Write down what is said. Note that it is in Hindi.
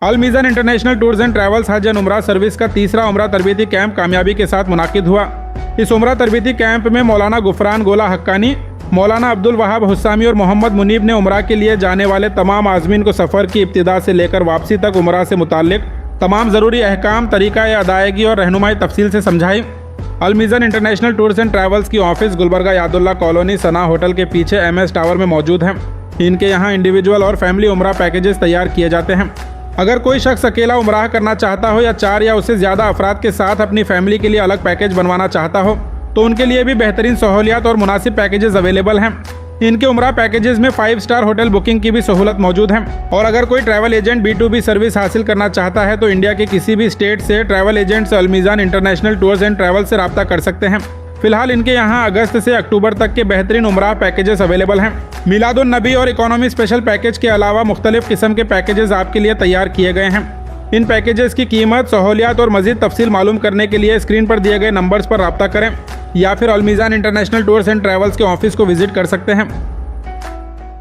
Al Meezan international tours and travels Hajj and Umrah service का तीसरा उमरा तरबीती कैंप कामयाबी के साथ मुनाकिद हुआ। इस उमरा तरबीती कैंप में मौलाना गुफरान गोला हक्कानी, मौलाना अब्दुल वहाब हुस्सामी और मोहम्मद मुनीब ने उमरा के लिए जाने वाले तमाम आज़मीन को सफ़र की इब्तिदा से लेकर वापसी तक उमरा से मुताल्लिक तमाम ज़रूरी अहकाम, तरीक़ा अदायगी और रहनुमाई तफसील से समझाई। अल Meezan international tours and travels की ऑफिस गुलबर्गा यादुल्ला कॉलोनी सना होटल के पीछे MS टावर में मौजूद है। इनके यहाँ इंडिविजुअल और फैमिली उमरा पैकेजेस तैयार किए जाते हैं। अगर कोई शख्स अकेला उमराह करना चाहता हो या 4 या उससे ज़्यादा अफराद के साथ अपनी फैमिली के लिए अलग पैकेज बनवाना चाहता हो तो उनके लिए भी बेहतरीन सहूलियात और मुनासिब पैकेजेस अवेलेबल हैं। इनके उमरा पैकेजेस में 5 स्टार होटल बुकिंग की भी सहूलत मौजूद है। और अगर कोई ट्रैवल एजेंट B2B सर्विस हासिल करना चाहता है तो इंडिया के किसी भी स्टेट से travel agents Al Meezan international tours and travel से रब्ता कर सकते हैं। फिलहाल इनके यहाँ अगस्त से अक्टूबर तक के बेहतरीन उमरा पैकेजेस अवेलेबल हैं। मिलादुन नबी और इकोनॉमी स्पेशल पैकेज के अलावा मुख्तलिफ किस्म के पैकेजेस आपके लिए तैयार किए गए हैं। इन पैकेजेस की कीमत, सहूलियात और मज़ीद तफसील मालूम करने के लिए स्क्रीन पर दिए गए नंबर्स पर रब्ता करें या फिर अल Meezan international tours and travels के ऑफिस को विजिट कर सकते हैं।